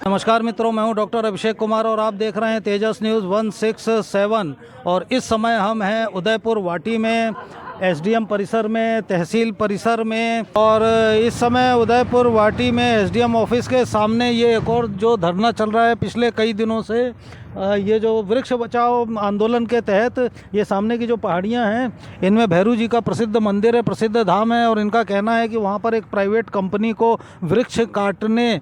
नमस्कार मित्रों, मैं हूं डॉक्टर अभिषेक कुमार और आप देख रहे हैं तेजस न्यूज़ 167। और इस समय हम हैं उदयपुर वाटी में, एसडीएम परिसर में, तहसील परिसर में। और इस समय उदयपुर वाटी में एसडीएम ऑफिस के सामने ये एक और जो धरना चल रहा है पिछले कई दिनों से, ये जो वृक्ष बचाओ आंदोलन के तहत ये सामने की जो पहाड़ियाँ हैं इनमें भैरू जी का प्रसिद्ध मंदिर है, प्रसिद्ध धाम है। और इनका कहना है कि वहाँ पर एक प्राइवेट कंपनी को वृक्ष काटने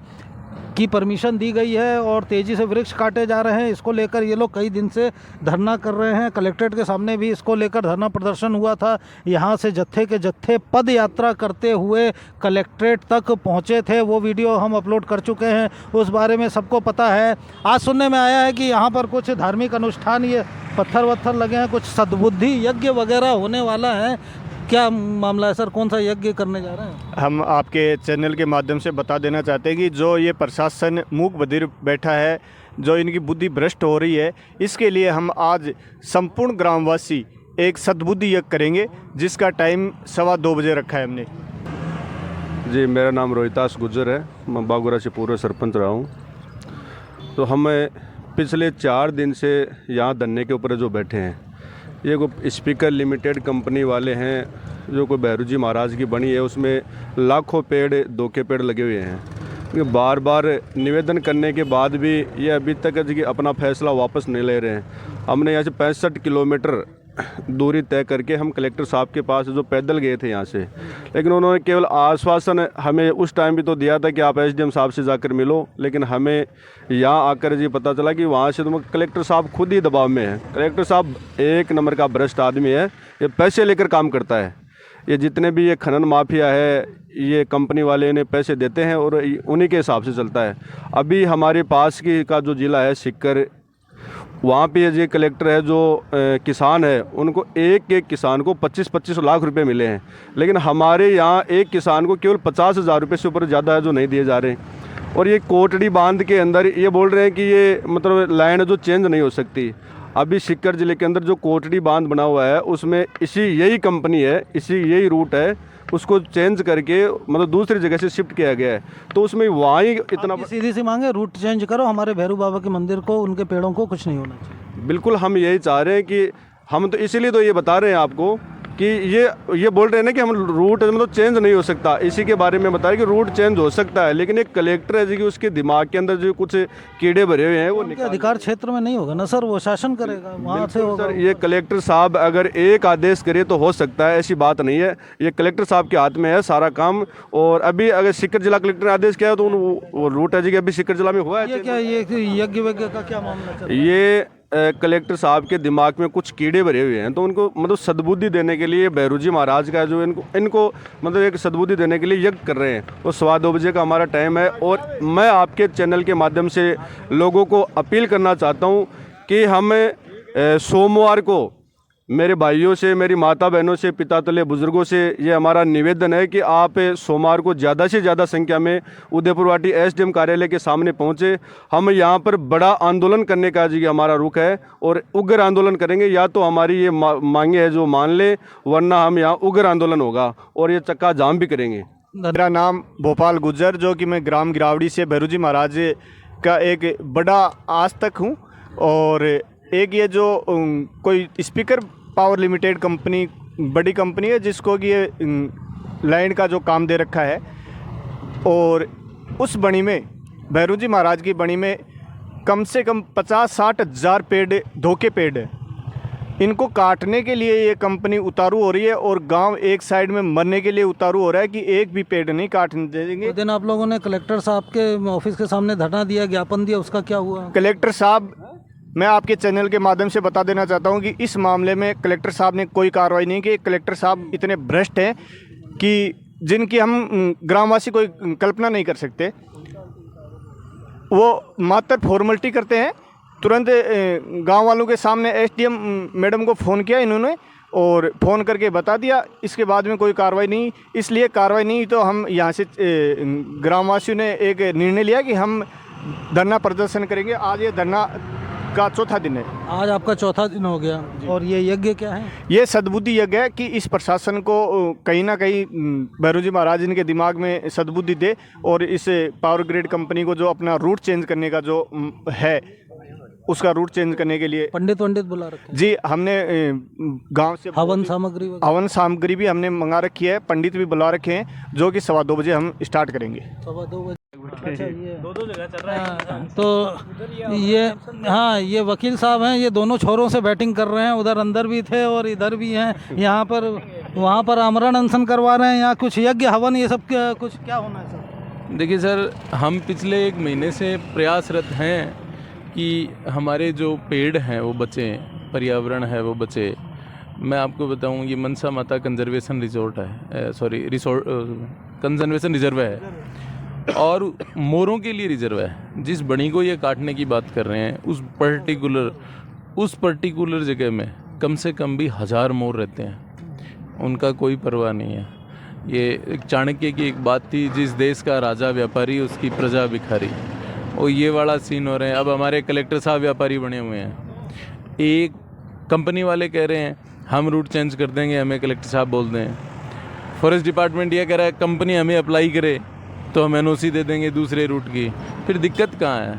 की परमिशन दी गई है और तेज़ी से वृक्ष काटे जा रहे हैं। इसको लेकर ये लोग कई दिन से धरना कर रहे हैं। कलेक्ट्रेट के सामने भी इसको लेकर धरना प्रदर्शन हुआ था। यहाँ से जत्थे के जत्थे पद यात्रा करते हुए कलेक्ट्रेट तक पहुँचे थे, वो वीडियो हम अपलोड कर चुके हैं, उस बारे में सबको पता है। आज सुनने में आया है कि यहाँ पर कुछ धार्मिक अनुष्ठान, ये पत्थर वत्थर लगे हैं, कुछ सद्बुद्धि यज्ञ वगैरह होने वाला है। क्या मामला है सर, कौन सा यज्ञ करने जा रहे हैं? हम आपके चैनल के माध्यम से बता देना चाहते हैं कि जो ये प्रशासन मूक बधिर बैठा है, जो इनकी बुद्धि भ्रष्ट हो रही है, इसके लिए हम आज संपूर्ण ग्रामवासी एक सद्बुद्धि यज्ञ करेंगे, जिसका टाइम 2:15 बजे रखा है हमने। जी, मेरा नाम रोहितास गुज्जर है, मैं बागुरा से पूर्व सरपंच रहा हूँ। तो हम पिछले 4 दिन से यहाँ धरने के ऊपर जो बैठे हैं, ये कोई स्पीकर लिमिटेड कंपनी वाले हैं, जो कोई भैरू जी महाराज की बनी है, उसमें लाखों पेड़, दो के पेड़ लगे हुए हैं। बार बार निवेदन करने के बाद भी ये अभी तक कि अपना फैसला वापस नहीं ले रहे हैं। हमने यहाँ से 65 किलोमीटर दूरी तय करके हम कलेक्टर साहब के पास जो पैदल गए थे यहाँ से, लेकिन उन्होंने केवल आश्वासन हमें उस टाइम भी तो दिया था कि आप एसडीएम साहब से जाकर मिलो, लेकिन हमें यहाँ आकर जी पता चला कि वहाँ से तो कलेक्टर साहब खुद ही दबाव में है। कलेक्टर साहब एक नंबर का भ्रष्ट आदमी है, ये पैसे लेकर काम करता है। ये जितने भी ये खनन माफिया है, ये कंपनी वाले इन्हें पैसे देते हैं और उन्हीं के हिसाब से चलता है। अभी हमारे पास की का जो ज़िला है सिक्कर, वहाँ पे ये कलेक्टर है, जो किसान है, उनको एक एक किसान को 25-25 लाख रुपए मिले हैं, लेकिन हमारे यहाँ एक किसान को केवल 50,000 रुपये से ऊपर ज़्यादा है जो नहीं दिए जा रहे हैं। और ये कोटड़ी बांध के अंदर ये बोल रहे हैं कि ये मतलब लाइन जो चेंज नहीं हो सकती। अभी सिक्कर ज़िले के अंदर जो कोटड़ी बांध बना हुआ है, उसमें यही कंपनी है, यही रूट है, उसको चेंज करके मतलब दूसरी जगह से शिफ्ट किया गया है। तो उसमें वहाँ ही इतना सीधी सी मांगे, रूट चेंज करो, हमारे भैरू बाबा के मंदिर को, उनके पेड़ों को कुछ नहीं होना चाहिए। बिल्कुल, हम यही चाह रहे हैं कि हम तो इसीलिए तो ये बता रहे हैं आपको कि ये बोल रहे हैं ना कि हम रूट मतलब चेंज नहीं हो सकता। इसी के बारे में बता रहे कि रूट चेंज हो सकता है, लेकिन एक कलेक्टर है जी कि उसके दिमाग के अंदर जो कुछ कीड़े भरे हुए हैं वो अधिकार क्षेत्र में नहीं होगा ना सर, वो शासन करेगा, वहाँ से होगा। सर, ये कलेक्टर साहब अगर एक आदेश करे तो हो सकता है, ऐसी बात नहीं है। ये कलेक्टर साहब के हाथ में है सारा काम। और अभी अगर सिक्कर जिला कलेक्टर ने आदेश किया तो वो रूट है जी कि अभी सिक्कर जिला में हुआ है। ये यज्ञ वज्ञ का क्या मामला? ये कलेक्टर साहब के दिमाग में कुछ कीड़े भरे हुए हैं, तो उनको मतलब सद्बुद्धि देने के लिए भैरू जी महाराज का जो इनको मतलब एक सद्बुद्धि देने के लिए यज्ञ कर रहे हैं। वो 2:15 बजे का हमारा टाइम है। और मैं आपके चैनल के माध्यम से लोगों को अपील करना चाहता हूं कि हम सोमवार को मेरे भाइयों से, मेरी माता बहनों से, पिता तले बुजुर्गों से ये हमारा निवेदन है कि आप सोमवार को ज़्यादा से ज़्यादा संख्या में उदयपुर वाटी एसडीएम कार्यालय के सामने पहुँचे। हम यहाँ पर बड़ा आंदोलन करने का जी हमारा रुख है और उग्र आंदोलन करेंगे। या तो हमारी ये मांगे है जो मान ले, वरना हम यहाँ उग्र आंदोलन होगा और ये चक्का जाम भी करेंगे। मेरा नाम भोपाल गुज्जर, जो कि मैं ग्राम गिरावड़ी से भैरू जी महाराज का एक बड़ा आज तक हूँ। और एक ये जो कोई स्पीकर पावर लिमिटेड कंपनी बड़ी कंपनी है, जिसको कि ये लाइन का जो काम दे रखा है, और उस बणी में भैरू जी महाराज की बणी में कम से कम 50-60 हज़ार पेड़, धोखे पेड़ है। इनको काटने के लिए ये कंपनी उतारू हो रही है और गांव एक साइड में मरने के लिए उतारू हो रहा है कि एक भी पेड़ नहीं काटने देंगे। दिन आप लोगों ने कलेक्टर साहब के ऑफिस के सामने धरना दिया, ज्ञापन दिया, उसका क्या हुआ? कलेक्टर साहब, मैं आपके चैनल के माध्यम से बता देना चाहता हूं कि इस मामले में कलेक्टर साहब ने कोई कार्रवाई नहीं की। कलेक्टर साहब इतने भ्रष्ट हैं कि जिनकी हम ग्रामवासी कोई कल्पना नहीं कर सकते। वो मात्र फॉर्मेलिटी करते हैं। तुरंत गांव वालों के सामने एसडीएम मैडम को फ़ोन किया इन्होंने और फ़ोन करके बता दिया, इसके बाद में कोई कार्रवाई नहीं। इसलिए कार्रवाई नहीं तो हम यहाँ से ग्रामवासियों ने एक निर्णय लिया कि हम धरना प्रदर्शन करेंगे। आज ये धरना का चौथा दिन है। आज आपका चौथा दिन हो गया और ये यज्ञ क्या है? ये सद्बुद्धि यज्ञ है कि इस प्रशासन को कहीं ना कहीं भैरू जी महाराज इनके दिमाग में सद्बुद्धि दे और इस पावर ग्रिड कंपनी को जो अपना रूट चेंज करने का जो है उसका रूट चेंज करने के लिए पंडित बुला रखे हैं? जी हमने गांव से हवन सामग्री वगैरह? हवन सामग्री भी हमने मंगा रखी है, पंडित भी बुला रखे हैं, जो कि 2:15 बजे हम स्टार्ट करेंगे। 2:15 बजे। अच्छा, ये दो जगह चल रहा है। तो ये हाँ, ये वकील साहब हैं, ये दोनों छोरों से बैटिंग कर रहे हैं, उधर अंदर भी थे और इधर भी हैं। यहाँ पर वहाँ पर आमरण अनशन करवा रहे हैं, यहाँ कुछ यज्ञ हवन ये सब कुछ क्या होना है सर? देखिए सर, हम पिछले 1 महीने से प्रयासरत हैं कि हमारे जो पेड़ हैं वो बचें, पर्यावरण है वो बचे। मैं आपको बताऊं, ये मनसा माता कंजर्वेशन रिजॉर्ट है, कंजर्वेशन रिजर्व है और मोरों के लिए रिजर्व है। जिस बणी को ये काटने की बात कर रहे हैं उस पर्टिकुलर जगह में कम से कम भी 1000 मोर रहते हैं, उनका कोई परवाह नहीं है। ये एक चाणक्य की एक बात थी, जिस देश का राजा व्यापारी उसकी प्रजा भिखारी, और ये वाला सीन हो रहे हैं। अब हमारे कलेक्टर साहब व्यापारी बने हुए हैं। एक कंपनी वाले कह रहे हैं हम रूट चेंज कर देंगे, हमें कलेक्टर साहब बोल दें। फॉरेस्ट डिपार्टमेंट ये कह रहा है कंपनी हमें अप्लाई करे तो हम एनओसी दे देंगे दूसरे रूट की। फिर दिक्कत कहाँ है?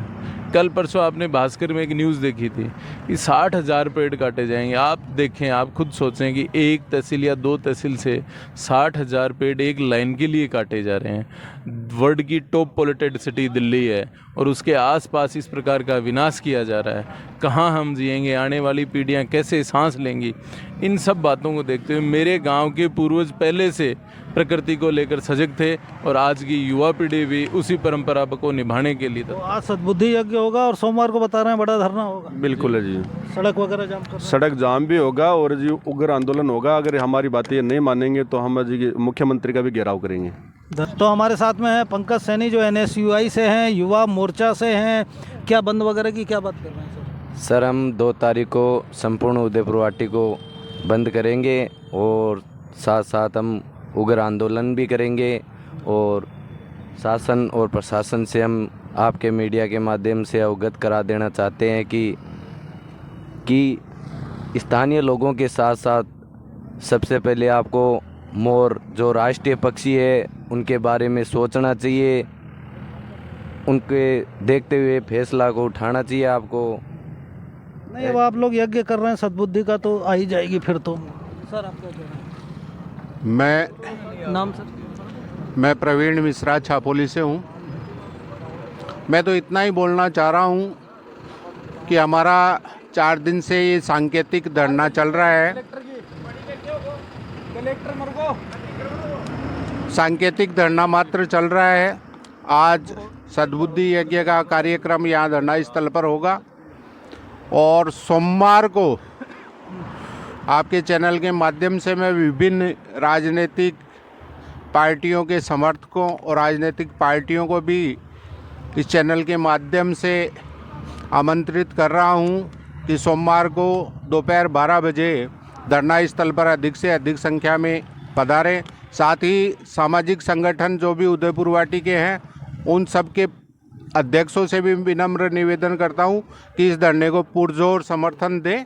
कल परसों आपने भास्कर में एक न्यूज़ देखी थी कि 60,000 पेड़ काटे जाएंगे। आप देखें, आप खुद सोचें कि एक तहसील या 2 तहसील से 60,000 पेड़ एक लाइन के लिए काटे जा रहे हैं। वर्ल्ड की टॉप पॉल्यूटेड सिटी दिल्ली है और उसके आसपास इस प्रकार का विनाश किया जा रहा है। कहाँ हम जिएंगे? आने वाली पीढ़ियाँ कैसे सांस लेंगी? इन सब बातों को देखते हुए मेरे गाँव के पूर्वज पहले से प्रकृति को लेकर सजग थे और आज की युवा पीढ़ी भी उसी परंपरा को निभाने के लिए। तो आज सद्बुद्धि यज्ञ होगा और सोमवार को बता रहे हैं बड़ा धरना होगा। बिल्कुल है जी, सड़क वगैरह जाम कर? सड़क जाम भी होगा और जी उग्र आंदोलन होगा। अगर हमारी बातें नहीं मानेंगे तो हम जी मुख्यमंत्री का भी घेराव करेंगे। तो हमारे साथ में है पंकज सैनी जो NSUI से हैं, युवा मोर्चा से हैं। क्या बंद वगैरह की क्या बात कर रहे हैं सर? सर, हम 2 तारीख को संपूर्ण उदयपुर वाटी को बंद करेंगे और साथ साथ हम उग्र आंदोलन भी करेंगे और शासन और प्रशासन से हम आपके मीडिया के माध्यम से अवगत करा देना चाहते हैं कि स्थानीय लोगों के साथ साथ सबसे पहले आपको मोर जो राष्ट्रीय पक्षी है उनके बारे में सोचना चाहिए, उनके देखते हुए फैसला को उठाना चाहिए आपको। नहीं, अब आप लोग यज्ञ कर रहे हैं सद्बुद्धि का तो आ ही जाएगी फिर तो। सर आप क्या कह रहे हैं? नाम सर? मैं प्रवीण मिश्रा छापोली से हूँ। मैं तो इतना ही बोलना चाह रहा हूँ कि हमारा 4 दिन से ये सांकेतिक धरना चल रहा है। सांकेतिक धरना मात्र चल रहा है। आज सद्बुद्धि यज्ञ का कार्यक्रम यहाँ धरना स्थल पर होगा और सोमवार को आपके चैनल के माध्यम से मैं विभिन्न राजनीतिक पार्टियों के समर्थकों और राजनीतिक पार्टियों को भी इस चैनल के माध्यम से आमंत्रित कर रहा हूं कि सोमवार को दोपहर 12 बजे धरना स्थल पर अधिक से अधिक संख्या में पधारें। साथ ही सामाजिक संगठन जो भी उदयपुर वाटी के हैं उन सब के अध्यक्षों से भी विनम्र निवेदन करता हूं कि इस धरने को पुरजोर समर्थन दें।